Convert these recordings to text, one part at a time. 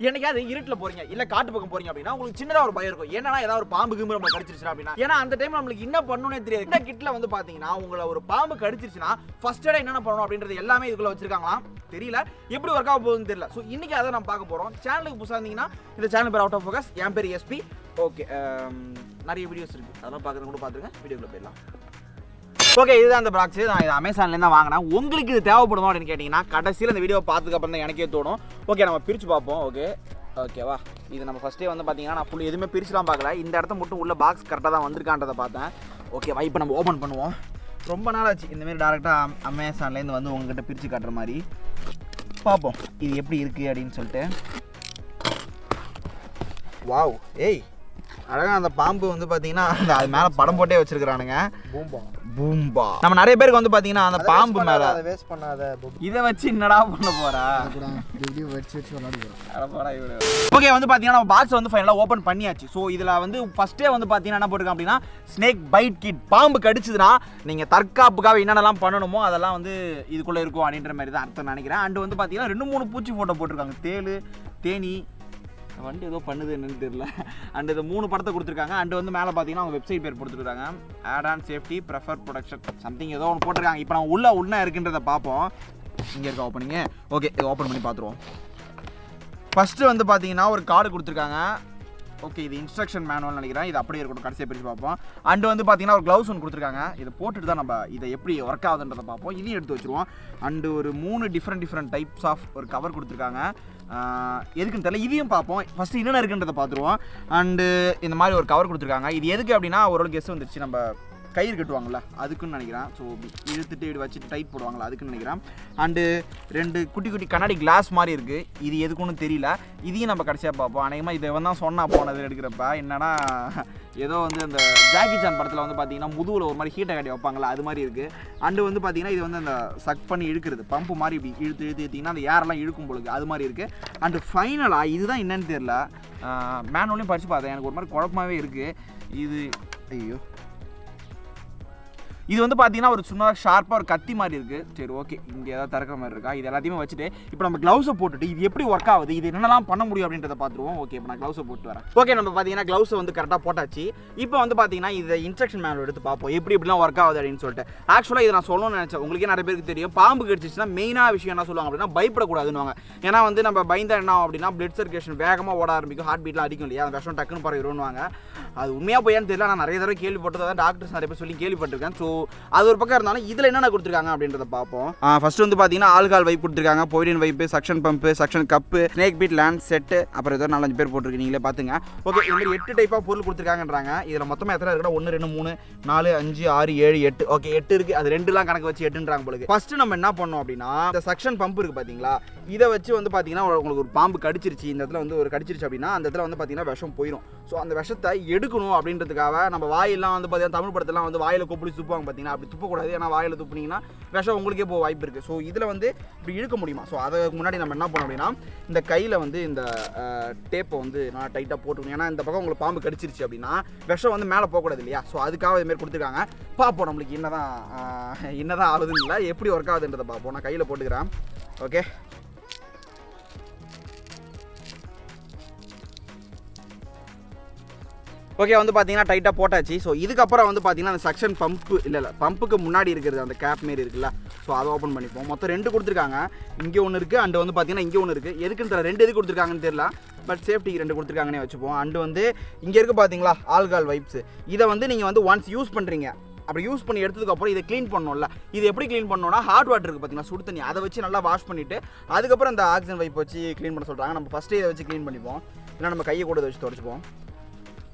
என்னைக்காவது இருட்டில் போறீங்க இல்ல காட்டு பக்கம் போறீங்க அப்படின்னா உங்களுக்கு சின்னதா ஒரு பயம் இருக்கும். என்னன்னா ஏதாவது ஒரு பாம்பு கிம்பு நம்ம கடிச்சிருச்சு அப்படின்னா, ஏன்னா அந்த டைம் நம்மளுக்கு என்ன பண்ணணும்னே தெரியாது. இந்த கிட்ல வந்து பாத்தீங்கன்னா உங்களை ஒரு பாம்பு கடிச்சிருச்சுன்னா ஃபர்ஸ்ட் எய்ட் என்னென்ன பண்ணணும் அப்படின்றது எல்லாமே இதுக்குள்ள வச்சிருக்காங்களாம். தெரியல எப்படி ஒர்க் ஆக போகுதுன்னு தெரியல. ஸோ இன்னைக்கு அதை நம்ம பார்க்க போறோம். சேனலுக்கு புதுசாக இருந்தீங்கன்னா இந்த சேனல் பேர் OutofFocus, என் பேர் SP. ஓகே, நிறைய வீடியோஸ் இருக்கு, அதெல்லாம் பார்க்குறது கூட பார்த்துருங்க. வீடியோக்குள்ள போயிடலாம். ஓகே, இதுதான் அந்த பாக்ஸ். நான் இது அமேசான்லேருந்து தான் வாங்கினேன். உங்களுக்கு இது தேவைப்படுமா அப்படின்னு கேட்டிங்கன்னா கடைசியில் இந்த வீடியோ பார்த்ததுக்கப்புறம் தான் எனக்கே தோணும். ஓகே, நம்ம பிரித்து பார்ப்போம். ஓகேவா, இது நம்ம ஃபஸ்ட்டே வந்து பார்த்தீங்கன்னா நான் ஃபுல் எதுவுமே பிரிச்சுலாம் பார்க்கல. இந்த இடத்த மட்டும் உள்ள பாக்ஸ் கரெக்டாக தான் வந்திருக்கான்றதை பார்த்தேன். ஓகேவா, இப்போ நம்ம ஓப்பன் பண்ணுவோம். ரொம்ப நாள் ஆச்சு இந்தமாரி டேரெக்டாக அமேசான்லேருந்து வந்து உங்ககிட்ட பிரித்து காட்டுற மாதிரி. பார்ப்போம் இது எப்படி இருக்குது அப்படின்னு சொல்லிட்டு. வாவ், ஏய் அழகாக அந்த பாம்பு வந்து பார்த்தீங்கன்னா அது மேலே படம் போட்டே வச்சிருக்கிறானுங்க. பூம்பா. நம்ம நிறைய பேருக்கு வந்து பாத்தீங்கன்னா அந்த பாம்பு மேல வேஸ்ட் பண்ணாத இதை வச்சு என்னடா பண்ண போறா? ஓகே, வந்து பாத்தீங்கன்னா நம்ம பாக்ஸ் வந்து ஃபைனலா ஓபன் பண்ணியாச்சு. ஸோ இதுல வந்து ஃபர்ஸ்டே வந்து பாத்தீங்கன்னா என்ன போட்டிருக்கோம் அப்படின்னா ஸ்னேக் பைட் கிட். பாம்பு கடிச்சதுன்னா நீங்க தற்காப்புக்காக என்னென்னலாம் பண்ணணுமோ அதெல்லாம் வந்து இதுக்குள்ள இருக்கும் அப்படின்ற மாதிரி தான் அர்த்தம் நினைக்கிறேன். அண்ட் வந்து பாத்தீங்கன்னா 2-3 பூச்சி போட்டோ போட்டிருக்காங்க. தேளு, தேனி, வண்டி ஏதோ பண்ணுது என்னன்னு தெரியல. அண்ட் இது 3 படத்தை கொடுத்துருக்காங்க. அண்ட் வந்து மேலே பார்த்தீங்கன்னா அவங்க வெப்சைட் பேர் கொடுத்துருக்காங்க. Add on safety prefer production something ஏதோ ஒன்று போட்டிருக்காங்க. இப்போ நம்ம உள்ள இருக்குன்றதை பார்ப்போம். இங்கே இருக்க ஓப்பனிங்க. ஓகே, இது ஓப்பன் பண்ணி பார்த்துருவோம். ஃபஸ்ட்டு வந்து பார்த்தீங்கன்னா ஒரு கார்டு கொடுத்துருக்காங்க. ஓகே, இது இன்ஸ்ட்ரக்ஷன் மேனுவல் நினைக்கிறேன். இது அப்படியே இருக்கட்டும், கடைசியாக பிரித்து பார்ப்போம். அண்டு வந்து பார்த்தீங்கன்னா ஒரு க்ளவுஸ் ஒன்று கொடுத்துருக்காங்க. இதை போட்டுட்டு தான் நம்ம இதை எப்படி ஒர்க் ஆகுதுன்றதை பார்ப்போம். இதையும் எடுத்து வச்சுருவோம். அண்டு ஒரு 3 டிஃப்ரெண்ட் டைப்ஸ் ஆஃப் ஒரு கவர் கொடுத்துருக்காங்க. எதுக்குன்னு தெரியல, இதையும் பார்ப்போம். ஃபஸ்ட்டு என்னென்ன இருக்குன்றதை பார்த்துருவோம். அண்டு இந்த மாதிரி ஒரு கவர் கொடுத்துருக்காங்க. இது எதுக்கு அப்படின்னா ஒரு கெஸ் வந்துருச்சு, நம்ம கயிறு கட்டுவாங்கள்ல அதுக்குன்னு நினைக்கிறேன். ஸோ இழுத்துட்டு இப்படி வச்சுட்டு டைட் போடுவாங்களா அதுக்குன்னு நினைக்கிறேன். அண்டு 2 குட்டி கண்ணாடி கிளாஸ் மாதிரி இருக்குது. இது எதுக்குன்னு தெரியல. இதையும் நம்ம கடைசியாக பார்ப்போம். அநேகமாக இதை வந்து தான் சொன்னால் போனது எடுக்கிறப்ப என்னன்னா ஏதோ வந்து அந்த ஜாக்கி சான் படத்தில் வந்து பார்த்தீங்கன்னா முதுகில் ஒரு மாதிரி ஹீட்டை கட்டி வைப்பாங்களா அது மாதிரி இருக்குது. அண்டு வந்து பார்த்தீங்கன்னா இது வந்து அந்த சக் பண்ணி இழுக்கிறது, பம்பு மாதிரி இப்படி இழுத்திங்கன்னா அந்த ஏரெல்லாம் இழுக்கும் பொழுது அது மாதிரி இருக்குது. அண்டு ஃபைனலாக இதுதான் என்னன்னு தெரியல, மேனுவலையும் படித்து பார்த்தேன். எனக்கு ஒரு மாதிரி குழப்பமாகவே இருக்குது. இது ஐயோ, இது வந்து பார்த்தீங்கன்னா ஒரு சும்மா ஷார்ப்பாக ஒரு கத்தி மாதிரி இருக்குது. சரி, ஓகே, இங்கே ஏதாவது திறக்கிற மாதிரி இருக்கா? இது எல்லாத்தையுமே வச்சுட்டு இப்போ நம்ம க்ளவுஸை போட்டுட்டு இது எப்படி ஒர்க் ஆகுது, இது என்னெல்லாம் பண்ண முடியும் அப்படின்றத பார்த்துருவோம். ஓகே, இப்போ நான் க்ளவுஸை போட்டு வரேன். ஓகே, நம்ம பார்த்தீங்கன்னா க்ளவுஸை வந்து கரெக்டாக போட்டாச்சு. இப்போ வந்து பார்த்தீங்கன்னா இதை இன்ஸ்ட்ரக்ஷன் மேனுவல் எடுத்து பார்ப்போம் எப்படிலாம் ஒர்க் ஆகுது அப்படின்னு சொல்லிட்டு. ஆக்சுவலாக இதை நான் சொல்லணும்னு நினச்சேன். உங்களுக்கே நிறைய பேருக்கு தெரியும், பாம்பு கடிச்சிச்சுன்னா மெயினாக விஷயம் என்ன சொல்லுவாங்க அப்படின்னா பயப்படக்கூடாதுன்னு. ஏன்னா வந்து நம்ம பயந்தா என்ன ஆகும் அப்படின்னா பிளட் சர்க்குலேஷன் வேகமாக ஓட ஆரம்பிக்கும், ஹார்ட் பீட்லாம் அடிக்கும் இல்லையா, அந்த விஷம் டக்குன்னு பரவிடுவாங்க. அது உண்மையாக போயான்னு தெரியல, நான் நிறைய தடவை கேள்விப்பட்டதான், டாக்டர்ஸ் நிறைய பேர் சொல்லி கேள்விப்பட்டிருக்கேன். ஸோ அது ஒரு பக்கம் இருந்தாலும் இதில் என்னென்ன கொடுத்துருக்காங்க அப்படின்றத பார்ப்போம். ஃபர்ஸ்ட் வந்து பார்த்தீங்கன்னா ஆல்கால் வைப் கொடுத்துருக்காங்க, பொய்டின் wipe, suction pump, suction cup, snake bite லேண்ட் செட்டு, அப்புறம் ஏதோ 4-5 பேர் போட்டிருக்கு, நீங்களே பார்த்துங்க. ஓகே, இந்த மாதிரி 8 டைப்பாக பொருள் கொடுத்துருக்காங்கன்றாங்க. இதில் மொத்தமாக எத்தனை இருக்குன்னா 1 2 3 4 5 6 7 8. ஓகே, 8 இருக்குது. அது 2லாம் கணக்கு வச்சு 8ன்றாங்க போலுக்கு. ஃபர்ஸ்ட் நம்ம என்ன பண்ணோம் அப்படின்னா இந்த சக்ஷன் பம்பு இருக்குது பார்த்தீங்களா, இதை வச்சு வந்து பார்த்தீங்கன்னா உங்களுக்கு ஒரு பாம்பு கடிச்சிருச்சு, இந்த இடத்துல வந்து ஒரு கடிச்சிருச்சு அப்படின்னா அந்த இடத்துல வந்து பார்த்தீங்கன்னா விஷம் போயிடும். ஸோ அந்த விஷத்தை எடுக்கணும் அப்படின்றதுக்காக நம்ம வாயெல்லாம் வந்து பார்த்தீங்கன்னா தமிழ் படத்தெல்லாம் வந்து வாயில் கொப்பளி துப்புவாங்க பார்த்தீங்கன்னா, அப்படி துப்பக்கூடாது. ஏன்னா வாயில் துப்புனீங்கன்னா விஷம் உங்களுக்கே போக வாய்ப்பு இருக்குது. ஸோ இதில் வந்து இப்படி இழுக்க முடியுமா? ஸோ அதுக்கு முன்னாடி நம்ம என்ன பண்ணோம் அப்படின்னா இந்த கையில் வந்து இந்த டேப்பை வந்து நான் டைட்டாக போட்டுக்கணும். ஏன்னா இந்த பக்கம் உங்களுக்கு பாம்பு கடிச்சிருச்சு அப்படின்னா விஷம் வந்து மேலே போகக்கூடாது இல்லையா. ஸோ அதுக்காக இதுமாரி கொடுத்துருக்காங்க. பார்ப்போம் நம்மளுக்கு என்னதான் ஆகுதுன்னு இல்லை, எப்படி ஒர்க் ஆகுதுன்றதை பார்ப்போம். நான் கையில் போட்டுக்கிறேன். ஓகே, ஓகே, வந்து பார்த்தீங்கன்னா டைட்டாக போட்டாச்சு. ஸோ இதுக்கப்புறம் வந்து பார்த்தீங்கன்னா அந்த சக்ஷன் பம்பு இல்லை பம்புக்கு முன்னாடி இருக்கிறது அந்த கேப் மாரி இருக்குல்ல, ஸோ அதை ஓப்பன் பண்ணிப்போம். மொத்தம் 2 கொடுத்துருக்காங்க. இங்கே ஒன்று இருக்குது, அண்டு வந்து பார்த்தீங்கன்னா இங்கே ஒன்று இருக்குது. எதுக்குன்னு தெரியல, 2 எதுக்கு கொடுத்துருக்காங்கன்னு தெரியல, பட் சேஃப்டிக்கு 2 கொடுத்துருக்காங்கன்னே வச்சுப்போம். அண்டு வந்து இங்கே இருக்குது பார்த்தீங்களா ஆல்கால் வைப்ஸ். இதை வந்து நீங்கள் வந்து ஒன்ஸ் யூஸ் பண்ணுறீங்க, அப்படி யூஸ் பண்ணி எடுத்ததுக்கப்புறம் இதை க்ளீன் பண்ணணும்ல. இது எப்படி க்ளீன் பண்ணணும்னா ஹாட் வாட்டர் இருக்குது பார்த்தீங்கன்னா, சுடு தண்ணி, அதை வச்சு நல்லா வாஷ் பண்ணிவிட்டு அதுக்கப்புறம் இந்த ஆக்சிஜன் வைப் வச்சு க்ளீன் பண்ண சொல்கிறாங்க. நம்ம ஃபஸ்ட்டே இதை வச்சு க்ளீன் பண்ணிப்போம், இல்லை நம்ம கையை கூட வச்சு துடைச்சிப்போம்.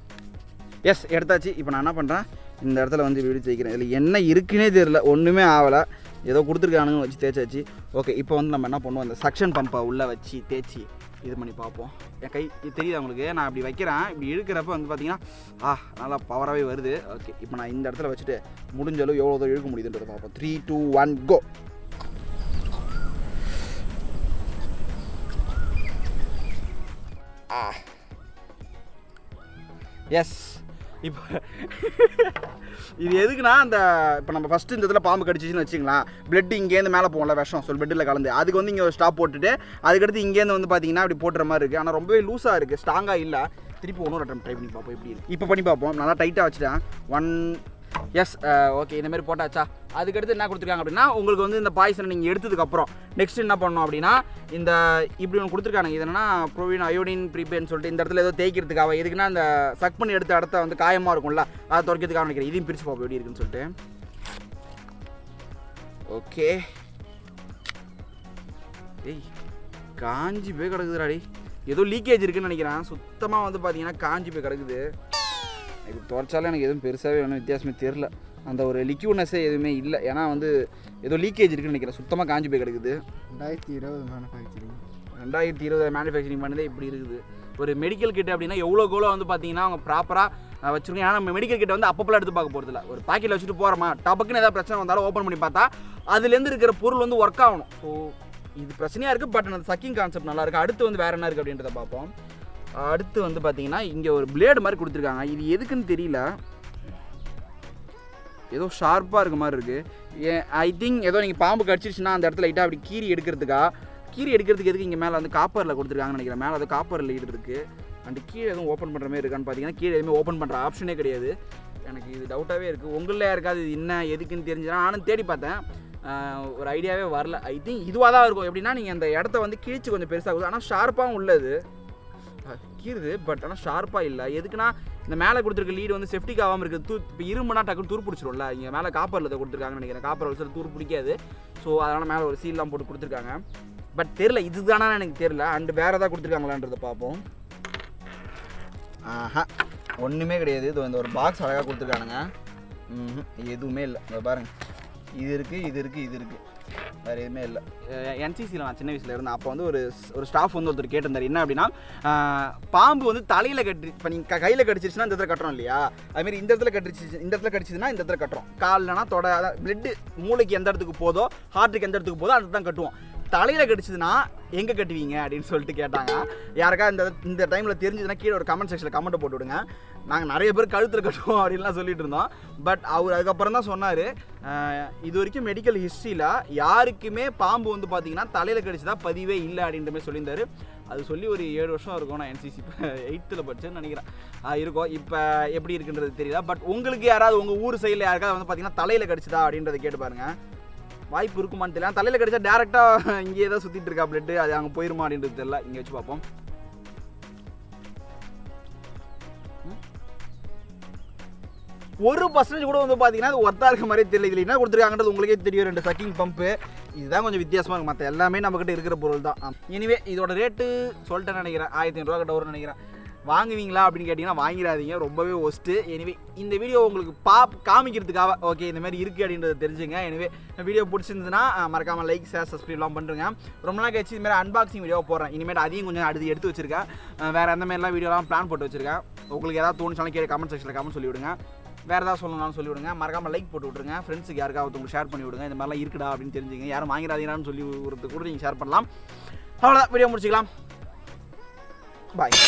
எஸ், எடுத்தாச்சு. இப்போ நான் என்ன பண்ணுறேன், இந்த இடத்துல வந்து வீடு தேய்க்கிறேன். இதில் என்ன இருக்குன்னே தெரியல, ஒன்றுமே ஆகலை, ஏதோ கொடுத்துருக்கானுங்க வச்சு தேய்ச்சாச்சு. ஓகே, இப்போ வந்து நம்ம என்ன பண்ணுவோம், இந்த சக்ஷன் பம்பை உள்ளே வச்சு தேய்ச்சி இது பண்ணி பார்ப்போம். என் கை இது தெரியுது உங்களுக்கு, நான் இப்படி வைக்கிறேன், இப்படி இழுக்கிறப்ப வந்து பார்த்தீங்கன்னா நல்லா பவராகவே வருது. ஓகே, இப்போ நான் இந்த இடத்துல வச்சுட்டு முடிஞ்ச அளவு எவ்வளோ தூரம் இழுக்க முடியுதுன்றதை பார்ப்போம். 3 2 1 கோ. எஸ், இப்போ இது எதுக்குன்னா அந்த இப்போ நம்ம ஃபஸ்ட்டு இந்த இதில் பாம்பு கடிச்சிச்சுன்னு வச்சுங்களேன், பிளட் இங்கேருந்து மேலே போகல விஷம் பிளட்டில் கலந்து, அதுக்கு வந்து இங்கே ஒரு ஸ்டாப் போட்டுட்டு அதுக்கடுத்து இங்கேருந்து வந்து பார்த்தீங்கன்னா அப்படி போட்டுற மாதிரி இருக்குது. ஆனால் ரொம்பவே லூஸாக இருக்குது, ஸ்ட்ராங்காக இல்லை. திருப்பி ஒன்று ட்ரை பண்ணி பார்ப்போம் எப்படி இருக்குது. இப்போ பண்ணி பார்ப்போம். நல்லா டைட்டாக வச்சுட்டேன். 1 எஸ் ஓகே, இந்தமாரி போட்டாச்சா. அதுக்கடுத்து என்ன கொடுத்துருக்காங்க அப்படின்னா, உங்களுக்கு வந்து இந்த பாய்சனை நீங்கள் எடுத்ததுக்கப்புறம் நெக்ஸ்ட் என்ன பண்ணணும் அப்படின்னா, இந்த இப்படி ஒன்று கொடுத்துருக்காங்க. இது என்னன்னா ப்ரோவின் அயோடின் ப்ரீபேன்னு சொல்லிட்டு இந்த இடத்துல ஏதோ தேய்க்கிறதுக்காக, எதுக்குன்னா அந்த சக் பண்ணி எடுத்த இடத்த வந்து காயமாக இருக்கும்ல, அதை துடைக்கிறதுக்காக நினைக்கிறேன். இதையும் பிரித்து பார்ப்போம் எப்படி இருக்குன்னு சொல்லிட்டு. ஓகே, ஏய் காஞ்சி போய் கிடக்குதுடாடி, ஏதோ லீக்கேஜ் இருக்குன்னு நினைக்கிறேன். சுத்தமாக வந்து பார்த்தீங்கன்னா காஞ்சி போய் கிடக்குது. இது துடைச்சாலும் எனக்கு எதுவும் பெருசாகவே ஒன்றும் வித்தியாசமே தெரில. அந்த ஒரு லிக்யூட்னஸே எதுவுமே இல்லை. ஏன்னா வந்து ஏதோ லீக்கேஜ் இருக்குன்னு நினைக்கிறேன். சுத்தமாக காஞ்சி போய் கிடக்குது. 2020 மேனுஃபேக்சரிங் பண்ணதே இப்படி இருக்குது. ஒரு மெடிக்கல் கிட்ட அப்படின்னா எவ்வளோக்கோளோ வந்து பார்த்தீங்கன்னா அவங்க ப்ராப்பராக வச்சுருக்கோம். ஏன்னா நம்ம மெடிக்கல் கிட்ட வந்து அப்பப்பெல்லாம் எடுத்து பார்க்க போகிறதில்ல. ஒரு பாக்கெட்டில் வச்சுட்டு போகிறோமா, டபக்குன்னு ஏதாவது பிரச்சனை வந்தாலும் ஓப்பன் பண்ணி பார்த்தா அதுலேருந்து இருக்கிற பொருள் வந்து ஒர்க் ஆகணும். ஸோ இது பிரச்சனையாக இருக்குது. பட் அந்த சக்கிங் கான்செப்ட் நல்லா இருக்குது. அடுத்து வந்து வேறு என்ன இருக்குது அப்படின்றத பார்ப்போம். அடுத்து வந்து பார்த்தீங்கன்னா இங்கே ஒரு பிளேடு மாதிரி கொடுத்துருக்காங்க. இது எதுக்குன்னு தெரியல, ஏதோ ஷார்ப்பாக இருக்க மாதிரி இருக்குது. ஐ திங்க் ஏதோ நீங்கள் பாம்பு கடிச்சிருச்சுன்னா அந்த இடத்துல லைட்டாக அப்படி கீரி எடுக்கிறதுக்கு எதுக்கு இங்கே மேலே வந்து காப்பரில் கொடுத்துருக்காங்கன்னு நினைக்கிறேன். மேலே அது காப்பர் லீடு இருக்குது. அண்ட் கீழே எதுவும் ஓப்பன் பண்ணுற மாதிரி இருக்கான்னு பார்த்தீங்கன்னா கீழே எதுவுமே ஓப்பன் பண்ணுற ஆப்ஷனே கிடையாது. எனக்கு இது டவுட்டாகவே இருக்குது. உங்களில் யாருக்காவது இது என்ன எதுக்குன்னு தெரிஞ்சுன்னா நானும் தேடி பார்த்தேன், ஒரு ஐடியாவே வரல. ஐ திங்க் இதுவாக தான் இருக்கும். எப்படின்னா நீங்கள் அந்த இடத்த வந்து கிழிச்சு கொஞ்சம் பெருசாகுது, ஆனால் ஷார்ப்பாகவும் உள்ளது கீறுது. பட் ஆனால் ஷார்ப்பாக இல்லை. எதுக்குன்னா இந்த மேலே கொடுத்துருக்க லீடு வந்து செஃப்டிக் ஆகாமல் இருக்குது. இப்போ இரும்புனா டக்குன்னு துரு பிடிச்சிடும்ல. இங்கே மேலே காப்பரில் இதை கொடுத்துருக்காங்கன்னு நினைக்கிறேன். காப்பர் ஒரு சில துரு பிடிக்காது. ஸோ அதனால் மேலே ஒரு சீல்லாம் போட்டு கொடுத்துருக்காங்க. பட் தெரில இதுதானா எனக்கு தெரில. அண்டு வேறு எதாவது கொடுத்துருக்காங்களான்றதை பார்ப்போம். ஆஹா, ஒன்றுமே கிடையாது. இது இந்த ஒரு பாக்ஸ் அழகாக கொடுத்துருக்கானுங்க. எதுவுமே இல்லை. இதை பாருங்கள், இது இருக்குது வேறு எதுவுமே இல்லை. என்சிசியில் நான் சின்ன வயசில் இருந்தேன். அப்போ வந்து ஒரு ஸ்டாஃப் வந்து ஒருத்தர் கேட்டிருந்தார், என்ன அப்படின்னா பாம்பு வந்து தலையில் கட்டி, இப்போ நீங்கள் கையில் கடிச்சிருச்சுன்னா இந்த இடத்துல கட்டுறோம் இல்லையா, அதுமாரி இந்த இடத்துல கடிச்சிதுன்னா இந்த இடத்துல கட்டுறோம். கால்லனா தொட, அதான் பிளட்டு மூளைக்கு எந்த இடத்துக்கு போதோ, ஹார்ட்டுக்கு எந்த இடத்துக்கு போதோ அதுக்கு தான் கட்டுவோம். தலையில் கடிச்சதுன்னா எங்கே கட்டுவீங்க அப்படின்னு சொல்லிட்டு கேட்டாங்க. யாருக்கா இந்த டைமில் தெரிஞ்சதுன்னா கீழே ஒரு கமெண்ட் செக்ஷனில் கமெண்ட்டை போட்டு விடுங்க. நாங்கள் நிறைய பேர் கழுத்தில் கட்டுவோம் அப்படின்லாம் சொல்லிட்டு இருந்தோம். பட் அவர் அதுக்கப்புறம் தான் சொன்னார், இது வரைக்கும் மெடிக்கல் ஹிஸ்ட்ரியில் யாருக்குமே பாம்பு வந்து பார்த்தீங்கன்னா தலையில் கடிச்சதா பதிவே இல்லை அப்படின்ற மாதிரி சொல்லியிருந்தார். அது சொல்லி ஒரு 7 வருஷம் இருக்கும். நான் என்சிசி இப்போ 8th படிச்சேன்னு நினைக்கிறேன் இருக்கும். இப்போ எப்படி இருக்குன்றது தெரியல. பட் உங்களுக்கு யாராவது உங்கள் ஊர் சைடில் யாருக்காவது வந்து பார்த்தீங்கன்னா தலையில் கடிச்சதா அப்படின்றத கேட்டு பாருங்கள். வாய்ப்பு இருக்குமான்னு தெரியல. தலையில் கடிச்சா டேரெக்டாக இங்கேயே தான் சுற்றிட்டு இருக்கா பிளட்டு, அது அங்கே போயிருமா அப்படின்றது தெரியல. இங்கே வச்சு பார்ப்போம். 1% கூட வந்து பார்த்தீங்கன்னா அது ஒர்த்தாக இருக்க மாதிரியே தெரியல. இதில் என்ன கொடுத்துருக்காங்கன்றது உங்களுக்கே தெரியும். 2 சக்கிங் பம்பு, இதுதான் கொஞ்சம் வித்தியாசமாக இருக்கும். மற்ற எல்லாமே நம்மக்கிட்ட இருக்கிற பொருள் தான். எனிவே இதோட ரேட்டு சொல்லிட்டேன்னு நினைக்கிறேன், 1500 கிட்ட வரும்னு நினைக்கிறேன். வாங்குவீங்களா அப்படின்னு கேட்டிங்கன்னா வாங்கிடாதீங்க, ரொம்பவே ஒஸ்ட்டு. எனிவே இந்த வீடியோ உங்களுக்கு காமிக்கிறதுக்காக ஓகே இந்த மாதிரி இருக்குது அப்படின்றத தெரிஞ்சுங்க. எனிவே வீடியோ பிடிச்சிருந்ததுன்னா மறக்காமல் லைக், ஷேர், சப்ஸ்கிரைப்லாம் பண்ணுறேங்க. ரொம்ப நாள் கழிச்சு இதுமாதிரி அன்பாக்சிங் வீடியோ போடுறேன். இனிமேல் அதையும் கொஞ்சம் அடுத்து எடுத்து வச்சுருக்கேன். வேறு அந்த மாதிரிலாம் வீடியோலாம் பிளான் போட்டு வச்சுருக்கேன். உங்களுக்கு ஏதாவது தோணுச்சாலும் கேட்க கமெண்ட் செக்ஷனில் கமெண்ட் சொல்லிவிடுங்க. வேறு ஏதாவது சொல்லணும்னாலும் சொல்லிவிடுங்க. மறக்காமல் லைக் போட்டு விட்ருங்க. ஃப்ரெண்ட்ஸுக்கு யாருக்காவது உங்களுக்கு ஷேர் பண்ணி விடுங்க. இந்த மாதிரிலாம் இருக்குடா அப்படின்னு தெரிஞ்சுங்க. யாரும் வாங்கிறாதீங்கன்னு சொல்லி கூட நீங்கள் ஷேர் பண்ணலாம். அவ்வளோதான், வீடியோ முடிச்சிக்கலாம். பாய்.